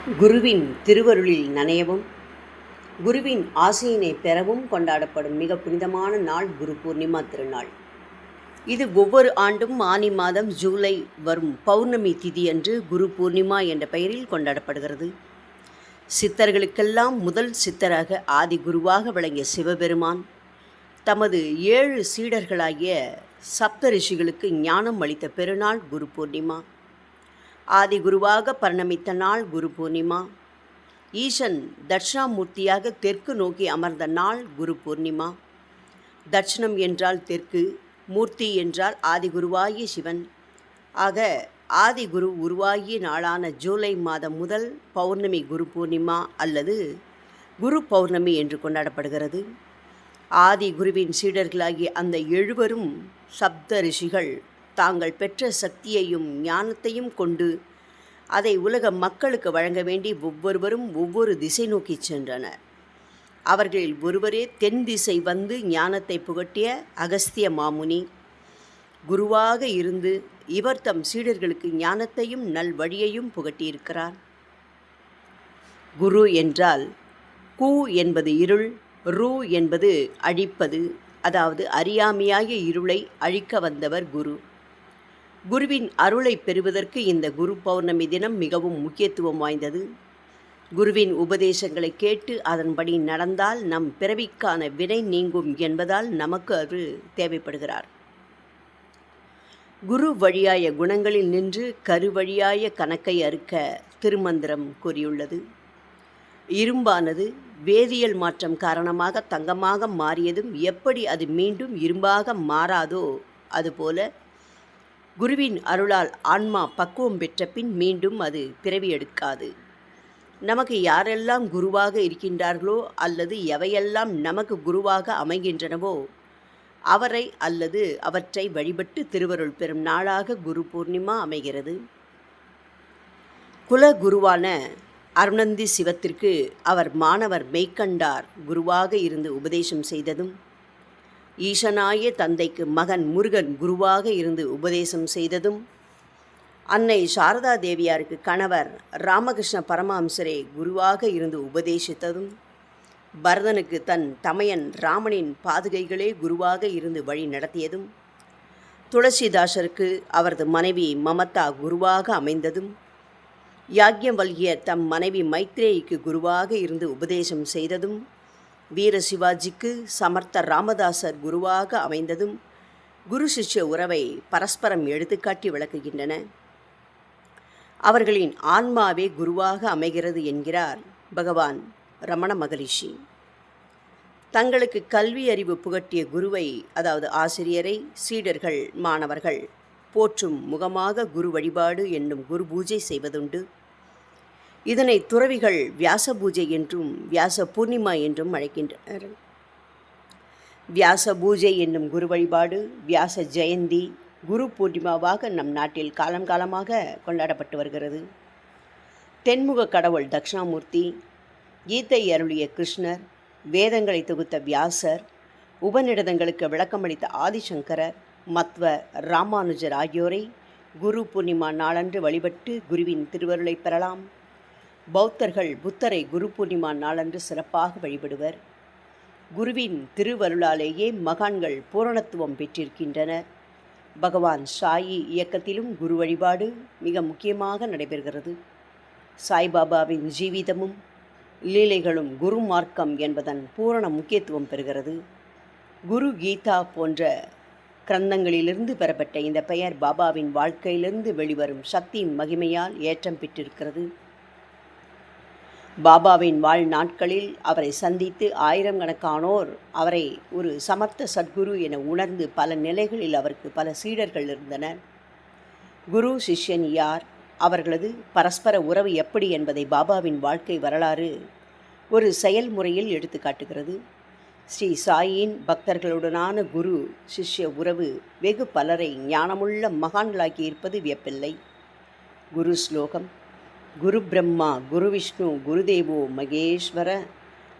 குருவின் திருவருளில் நனையவும் குருவின் ஆசையினை பெறவும் கொண்டாடப்படும் மிக புனிதமான நாள் குரு பூர்ணிமா திருநாள். இது ஒவ்வொரு ஆண்டும் ஆனி மாதம் ஜூலை வரும் பௌர்ணமி திதி அன்று குரு பூர்ணிமா என்ற பெயரில் கொண்டாடப்படுகிறது. சித்தர்களுக்கெல்லாம் முதல் சித்தராக ஆதி குருவாக விளங்கிய சிவபெருமான் தமது 7 சீடர்களாகிய சப்த ரிஷிகளுக்கு ஞானம் அளித்த பெருநாள் குரு பூர்ணிமா. ஆதி குருவாக பரிணமித்த நாள் குரு பூர்ணிமா. ஈசன் தட்சிணாமூர்த்தியாக தெற்கு நோக்கி அமர்ந்த நாள் குரு பூர்ணிமா. தட்சிணம் என்றால் தெற்கு, மூர்த்தி என்றால் ஆதி குருவாகிய சிவன். ஆக ஆதி குரு உருவாகிய நாளான ஜூலை மாதம் முதல் பௌர்ணமி குரு பூர்ணிமா அல்லது குரு பௌர்ணமி என்று கொண்டாடப்படுகிறது. ஆதி குருவின் சீடர்களாகிய அந்த 7 சப்த ரிஷிகள் தாங்கள் பெற்ற சக்தியையும் ஞானத்தையும் கொண்டு அதை உலக மக்களுக்கு வழங்க வேண்டி ஒவ்வொருவரும் ஒவ்வொரு திசை நோக்கி சென்றனர். அவர்களில் ஒருவரே தென் திசை வந்து ஞானத்தை புகட்டிய அகஸ்திய மாமுனி குருவாக இருந்து இவர் தம் சீடர்களுக்கு ஞானத்தையும் நல் வழியையும் புகட்டியிருக்கிறார். குரு என்றால் கு என்பது இருள், ரு என்பது அழிப்பது, அதாவது அறியாமையாகிய இருளை அழிக்க வந்தவர் குரு. குருவின் அருளை பெறுவதற்கு இந்த குரு பௌர்ணமி தினம் மிகவும் முக்கியத்துவம் வாய்ந்தது. குருவின் உபதேசங்களை கேட்டு அதன்படி நடந்தால் நம் பிறவிக்கான வினை நீங்கும் என்பதால் நமக்கு அது தேவைப்படுகிறார். குரு வழியாய குணங்களில் நின்று கருவழியாய கணக்கை அறுக்க திருமந்திரம் கூறியுள்ளது. இரும்பானது வேதியியல் மாற்றம் காரணமாக தங்கமாக மாறியதும் எப்படி அது மீண்டும் இரும்பாக மாறாதோ அதுபோல குருவின் அருளால் ஆன்மா பக்குவம் பெற்ற பின் மீண்டும் அது பிறவி எடுக்காது. நமக்கு யாரெல்லாம் குருவாக இருக்கின்றார்களோ அல்லது எவையெல்லாம் நமக்கு குருவாக அமைகின்றனவோ அவரை அல்லது அவற்றை வழிபட்டு திருவருள் பெறும் நாளாக குரு பூர்ணிமா அமைகிறது. குல குருவான அருணந்தி சிவத்திற்கு அவர் மாணவர் மெய்கண்டார் குருவாக இருந்து உபதேசம் செய்ததும், ஈசனாய தந்தைக்கு மகன் முருகன் குருவாக இருந்து உபதேசம் செய்ததும், அன்னை சாரதா தேவியாருக்கு கணவர் ராமகிருஷ்ண பரமஹம்சரே குருவாக இருந்து உபதேசித்ததும், பரதனுக்கு தன் தமையன் ராமனின் பாதுகைகளே குருவாக இருந்து வழி நடத்தியதும், துளசிதாசருக்கு அவரது மனைவி மமதா குருவாக அமைந்ததும், யாக்ஞவல்கியர் தம் மனைவி மைத்ரேயிக்கு குருவாக இருந்து உபதேசம் செய்ததும், வீர சிவாஜிக்கு சமர்த்த ராமதாசர் குருவாக அமைந்ததும் குரு சிஷ்ய உறவை பரஸ்பரம் எடுத்துக்காட்டி விளக்குகின்றன. அவர்களின் ஆன்மாவே குருவாக அமைகிறது என்கிறார் பகவான் ரமண மகரிஷி. தங்களுக்கு கல்வி அறிவு புகட்டிய குருவை, அதாவது ஆசிரியரை, சீடர்கள் மாணவர்கள் போற்றும் முகமாக குரு வழிபாடு என்னும் குரு பூஜை செய்வதுண்டு. இதனை துறவிகள் வியாச பூஜை என்றும் வியாச பூர்ணிமா என்றும் அழைக்கின்றனர். வியாச பூஜை என்னும் குரு வழிபாடு வியாச ஜெயந்தி குரு பூர்ணிமாவாக நம் நாட்டில் காலம் காலமாக கொண்டாடப்பட்டு வருகிறது. தென்முக கடவுள் தட்சிணாமூர்த்தி, கீதை அருளிய கிருஷ்ணர், வேதங்களை தொகுத்த வியாசர், உபநிடதங்களுக்கு விளக்கமளித்த ஆதிசங்கரர், மத்வ ராமானுஜர் ஆகியோரை குரு பூர்ணிமா நாளன்று வழிபட்டு குருவின் திருவருளை பெறலாம். பௌத்தர்கள் புத்தரை குரு பூர்ணிமா நாளன்று சிறப்பாக வழிபடுவர். குருவின் திருவருளாலேயே மகான்கள் பூரணத்துவம் பெற்றிருக்கின்றனர். பகவான் சாயி இயக்கத்திலும் குரு வழிபாடு மிக முக்கியமாக நடைபெறுகிறது. சாய்பாபாவின் ஜீவிதமும் லீலைகளும் குரு மார்க்கம் என்பதன் பூரண முக்கியத்துவம் பெறுகிறது. குரு கீதா போன்ற கிரந்தங்களிலிருந்து பெறப்பட்ட இந்த பெயர் பாபாவின் வாழ்க்கையிலிருந்து வெளிவரும் சக்தியின் மகிமையால் ஏற்றம் பெற்றிருக்கிறது. பாபாவின் வாழ்நாட்களில் அவரை சந்தித்து ஆயிரக்கணக்கானோர் அவரை ஒரு சமர்த்த சத்குரு என உணர்ந்து பல நிலைகளில் அவருக்கு பல சீடர்கள் இருந்தனர். குரு சிஷ்யன் யார், அவர்களது பரஸ்பர உறவு எப்படி என்பதை பாபாவின் வாழ்க்கை வரலாறு ஒரு செயல்முறையில் எடுத்து காட்டுகிறது. ஸ்ரீ சாயின் பக்தர்களுடனான குரு சிஷ்ய உறவு வெகு பலரை ஞானமுள்ள மகான்களாக்கி இருப்பது வியப்பில்லை. குரு ஸ்லோகம்: குரு பிரம்மா குரு விஷ்ணு குருதேவோ மகேஸ்வர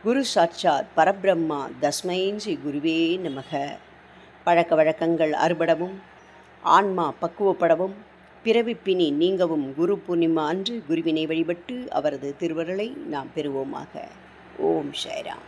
குரு சாட்சாத் பரபிரம்மா தஸ்மை ஸ்ரீ குருவே நமக. பழக்க வழக்கங்கள் அறுபடவும், ஆன்மா பக்குவப்படவும், பிறவிப்பினி நீங்கவும் குரு பூர்ணிமா அன்று குருவினை வழிபட்டு அவரது திருவருளை நாம் பெறுவோமாக. ஓம் சாய்ராம்.